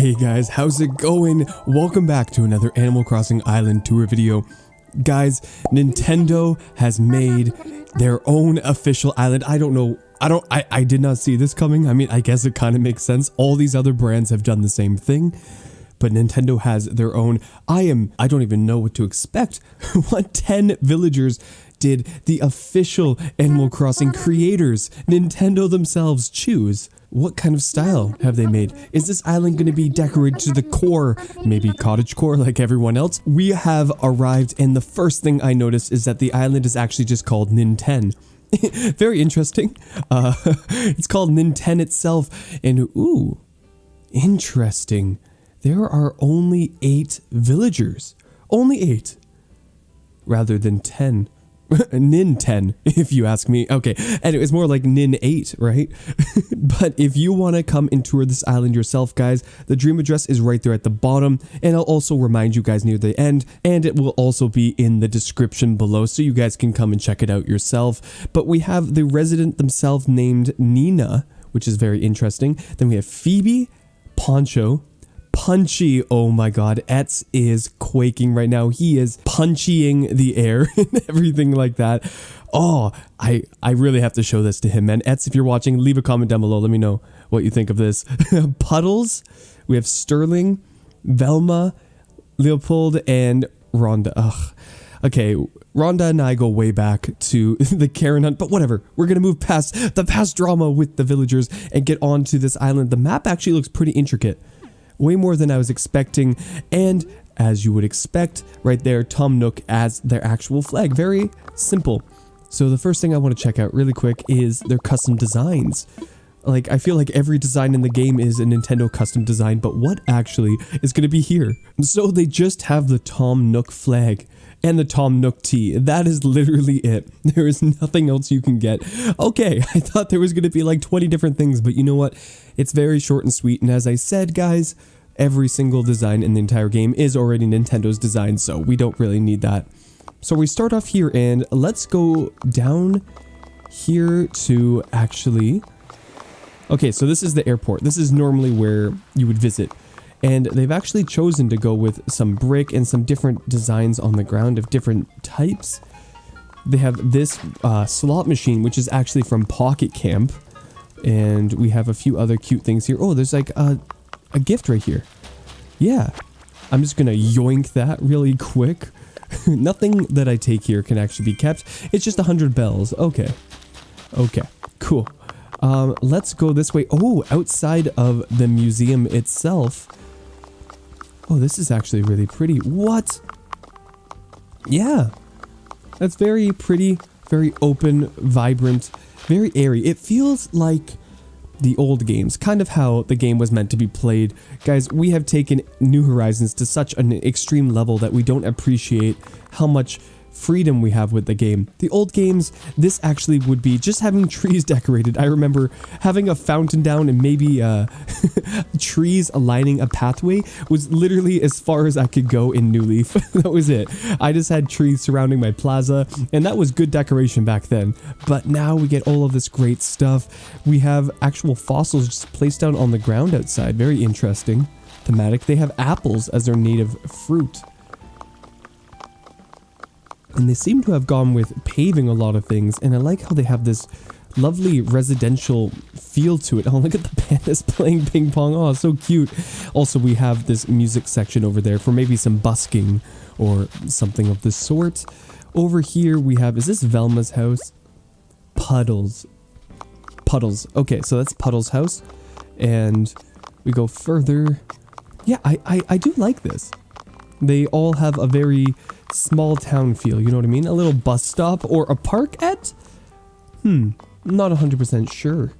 Hey guys, how's it going? Welcome back to another Animal Crossing Island tour video. Guys, Nintendo has made their own official island. I did not see this coming. I mean, I guess it kind of makes sense. All these other brands have done the same thing, but Nintendo has their own. I don't even know what to expect. What 10 villagers did the official Animal Crossing creators, Nintendo themselves, choose? What kind of style have they made? Is this island going to be decorated to the core? Maybe cottagecore like everyone else? We have arrived, and the first thing I noticed is that the island is actually just called Ninten. Very interesting. It's called Ninten itself, and ooh, interesting. There are only 8 villagers. Only 8. Rather than 10. Nin 10, if you ask me. Okay, and it was more like Nin 8, right? But if you want to come and tour this island yourself, guys, the dream address is right there at the bottom, and I'll also remind you guys near the end, and it will also be in the description below, so you guys can come and check it out yourself. But we have the resident themselves named Nina, which is very interesting. Then we have Phoebe, Poncho, Punchy. Oh my god, Etz is quaking right now. He is punching the air and everything like that. Oh, I really have to show this to him, man. Etz, if you're watching, leave a comment down below. Let me know what you think of this. Puddles. We have Sterling, Velma, Leopold, and Rhonda. Ugh. Okay, Rhonda and I go way back to the Karen hunt, but whatever. We're going to move past the past drama with the villagers and get on to this island. The map actually looks pretty intricate. Way more than I was expecting, and as you would expect, right there, Tom Nook as their actual flag. Very simple. So the first thing I want to check out really quick is their custom designs. Like, I feel like every design in the game is a Nintendo custom design, but what actually is going to be here? So they just have the Tom Nook flag and the Tom Nook tee. That is literally it. There is nothing else you can get. Okay, I thought there was going to be like 20 different things, but you know what? It's very short and sweet, and as I said, guys, every single design in the entire game is already Nintendo's design, so we don't really need that. So we start off here, and let's go down here to actually... Okay, so this is the airport. This is normally where you would visit. And they've actually chosen to go with some brick and some different designs on the ground of different types. They have this slot machine, which is actually from Pocket Camp. And we have a few other cute things here. Oh, there's like a gift right here. Yeah. I'm just going to yoink that really quick. Nothing that I take here can actually be kept. It's just 100 bells. Okay. Okay. Cool. Let's go this way. Oh, outside of the museum itself. Oh, this is actually really pretty. What? Yeah. That's very pretty, very open, vibrant, very airy. It feels like the old games, kind of how the game was meant to be played. Guys, we have taken New Horizons to such an extreme level that we don't appreciate how much freedom we have with the game. The old games, this actually would be just having trees decorated. I remember having a fountain down and maybe trees aligning a pathway was literally as far as I could go in New Leaf. That was it. I just had trees surrounding my plaza, and that was good decoration back then. But now we get all of this great stuff. We have actual fossils just placed down on the ground outside. Very interesting. Thematic. They have apples as their native fruit. And they seem to have gone with paving a lot of things, and I like how they have this lovely residential feel to it. Oh, look at the pandas playing ping pong. Oh, so cute. Also, we have this music section over there for maybe some busking or something of the sort. Over here we have, is this Velma's house? Puddles. Puddles. Okay, so that's Puddles' house. And we go further. Yeah, I do like this. They all have a very small town feel, you know what I mean? A little bus stop or a parkette? Not 100% sure.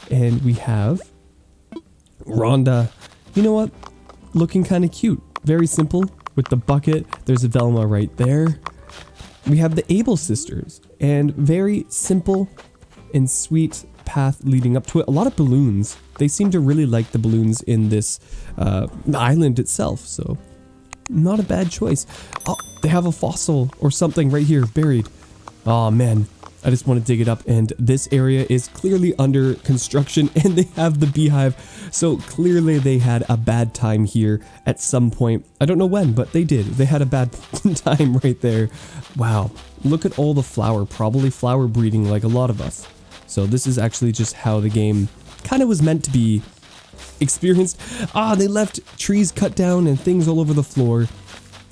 And we have Rhonda. You know what? Looking kind of cute. Very simple with the bucket. There's a Velma right there. We have the Able sisters, and very simple and sweet path leading up to it. A lot of balloons. They seem to really like the balloons in this island itself, so not a bad choice. Oh, they have a fossil or something right here buried. Oh man, I just want to dig it up, and this area is clearly under construction, and they have the beehive, so clearly they had a bad time here at some point. I don't know when, but they did. They had a bad time right there. Wow, look at all the flower, probably flower breeding like a lot of us. So this is actually just how the game kind of was meant to be experienced. They left trees cut down and things all over the floor.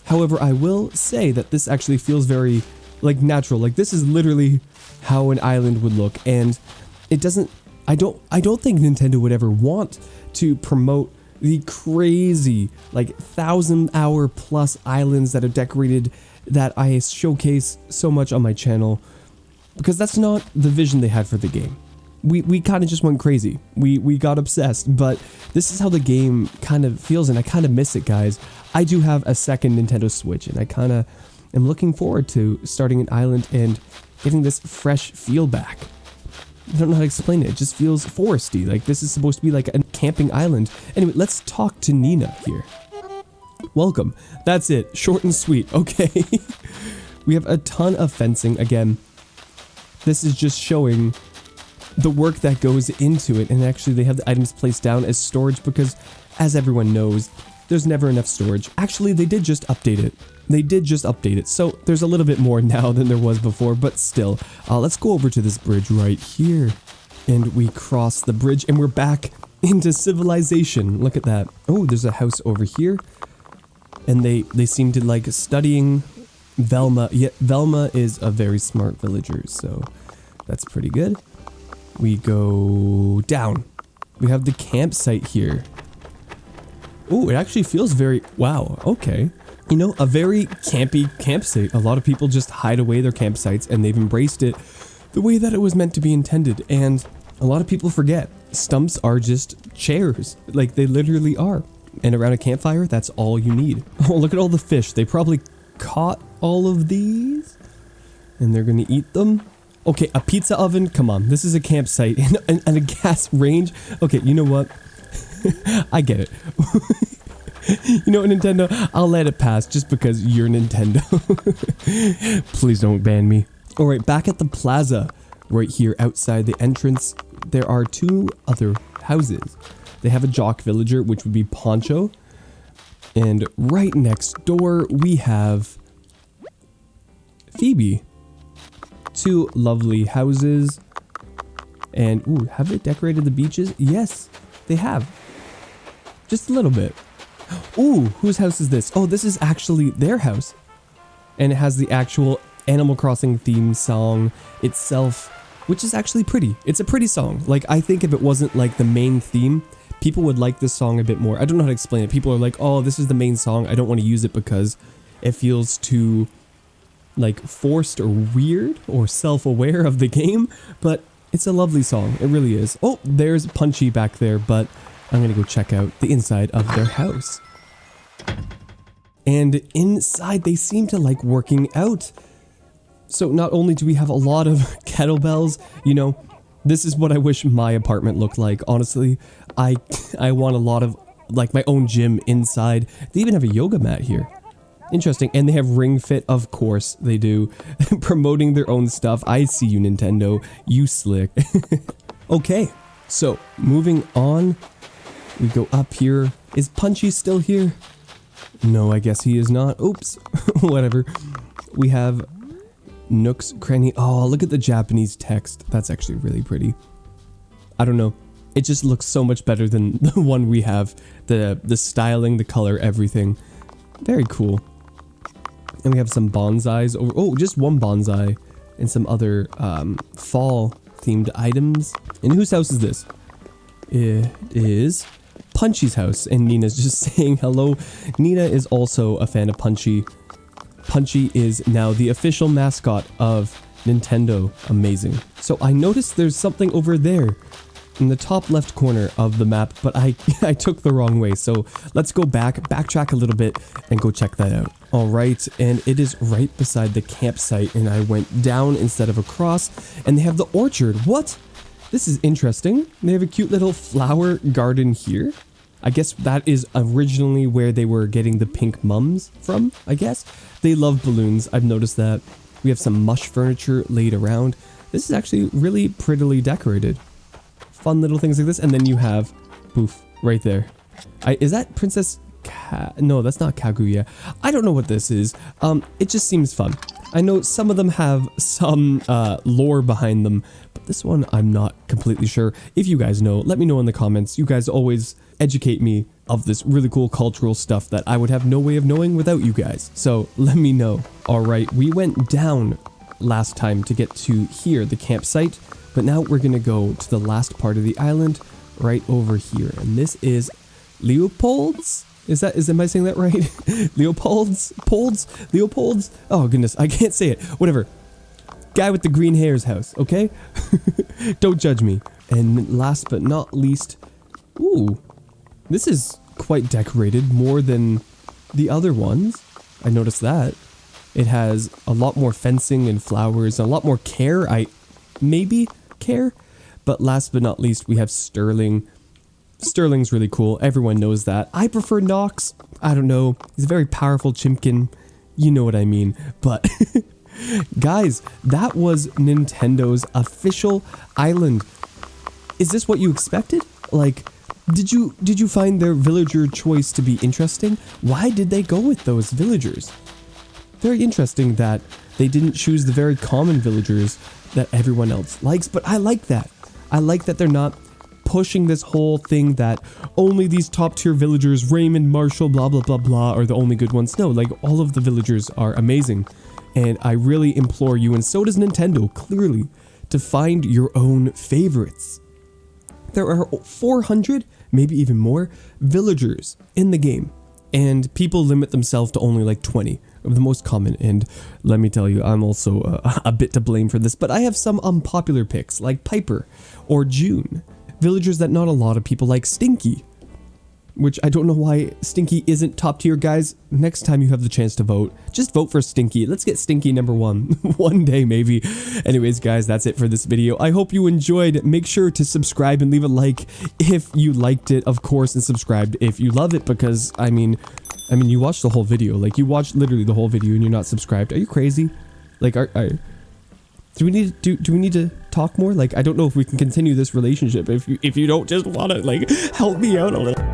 However, I will say that this actually feels very like natural. Like this is literally how an island would look, and it doesn't, I don't think Nintendo would ever want to promote the crazy like 1,000-hour plus islands that are decorated that I showcase so much on my channel, because that's not the vision they had for the game. We kind of just went crazy. We got obsessed, but this is how the game kind of feels, and I kind of miss it, guys. I do have a second Nintendo Switch, and I kind of am looking forward to starting an island and getting this fresh feel back. I don't know how to explain it. It just feels foresty. Like this is supposed to be like a camping island. Anyway, let's talk to Nina here. Welcome. That's it. Short and sweet. Okay. We have a ton of fencing. Again, this is just showing the work that goes into it. And actually they have the items placed down as storage because, as everyone knows, there's never enough storage. Actually, they did just update it. So there's a little bit more now than there was before, but still. Let's go over to this bridge right here. And we cross the bridge and we're back into civilization. Look at that. Oh, there's a house over here. And they seem to like studying Velma. Yeah, Velma is a very smart villager, so that's pretty good. We go down. We have the campsite here. Oh, it actually feels very, wow, okay. You know, a very campy campsite. A lot of people just hide away their campsites, and they've embraced it the way that it was meant to be intended. And a lot of people forget, stumps are just chairs. Like, they literally are. And around a campfire, that's all you need. Oh, look at all the fish. They probably caught all of these, and they're gonna eat them. Okay, a pizza oven, come on. This is a campsite and a gas range. Okay, you know what? I get it. You know what, Nintendo? I'll let it pass just because you're Nintendo. Please don't ban me. Alright, back at the plaza, right here outside the entrance, there are two other houses. They have a jock villager, which would be Poncho. And right next door, we have Phoebe. Two lovely houses. And, ooh, have they decorated the beaches? Yes, they have. Just a little bit. Ooh, whose house is this? Oh, this is actually their house. And it has the actual Animal Crossing theme song itself, which is actually pretty. It's a pretty song. Like, I think if it wasn't like the main theme, people would like this song a bit more. I don't know how to explain it. People are like, oh, this is the main song. I don't want to use it because it feels too, like, forced or weird or self-aware of the game. But it's a lovely song. It really is. Oh, there's Punchy back there, but I'm gonna go check out the inside of their house. And inside, they seem to like working out. So not only do we have a lot of kettlebells, you know, this is what I wish my apartment looked like. Honestly, I want a lot of, like, my own gym inside. They even have a yoga mat here. Interesting. And they have Ring Fit, of course they do. Promoting their own stuff. I see you, Nintendo. You slick. Okay, so moving on. We go up here. Is Punchy still here? No, I guess he is not. Oops. Whatever. We have Nook's Cranny. Oh, look at the Japanese text. That's actually really pretty. I don't know. It just looks so much better than the one we have. The styling, the color, everything. Very cool. And we have some bonsais over. Oh, just one bonsai. And some other fall themed items. And whose house is this? It is Punchy's house, and Nina's just saying hello. Nina is also a fan of Punchy. Punchy is now the official mascot of Nintendo. Amazing. So I noticed there's something over there in the top left corner of the map, but I took the wrong way. So let's go backtrack a little bit and go check that out. All right, and it is right beside the campsite, and I went down instead of across, and they have the orchard. What? This is interesting. They have a cute little flower garden here. I guess that is originally where they were getting the pink mums from, I guess. They love balloons. I've noticed that. We have some mush furniture laid around. this is actually really prettily decorated. Fun little things like this. And then you have, poof, right there. Is that Princess no, that's not Kaguya. I don't know what this is. It just seems fun. I know some of them have some lore behind them, but this one I'm not completely sure. If you guys know, let me know in the comments. You guys always educate me of this really cool cultural stuff that I would have no way of knowing without you guys. So let me know. All right, we went down last time to get to here, the campsite, but now we're gonna go to the last part of the island right over here, and this is Leopold's. Am I saying that right? Leopold's? Oh goodness, I can't say it. Whatever. Guy with the green hair's house, okay? Don't judge me. And last but not least, ooh, this is quite decorated, more than the other ones. I noticed that. It has a lot more fencing and flowers, a lot more care. Maybe care? But last but not least, we have Sterling. Sterling's really cool. Everyone knows that. I prefer Nox. I don't know. He's a very powerful chimkin. You know what I mean. But guys, that was Nintendo's official island. Is this what you expected? Like, did you find their villager choice to be interesting? Why did they go with those villagers? Very interesting that they didn't choose the very common villagers that everyone else likes, but I like that. I like that they're not pushing this whole thing that only these top tier villagers, Raymond, Marshall, blah blah blah blah, are the only good ones. No, like all of the villagers are amazing, and I really implore you, and so does Nintendo clearly, to find your own favorites. There are 400, maybe even more, villagers in the game, and people limit themselves to only like 20 of the most common, and let me tell you, I'm also a bit to blame for this, but I have some unpopular picks like Piper or June. Villagers that not a lot of people like. Stinky, which I don't know why Stinky isn't top tier, guys. Next time you have the chance to vote, just vote for Stinky. Let's get Stinky number 1 one day maybe. Anyways, guys, that's it for this video. I hope you enjoyed. Make sure to subscribe and leave a like if you liked it, of course, and subscribe if you love it, because I mean you watched the whole video. Like, you watched literally the whole video and you're not subscribed. Are you crazy? Like, do we need to talk more? Like, I don't know if we can continue this relationship if you don't just want to, like, help me out a little.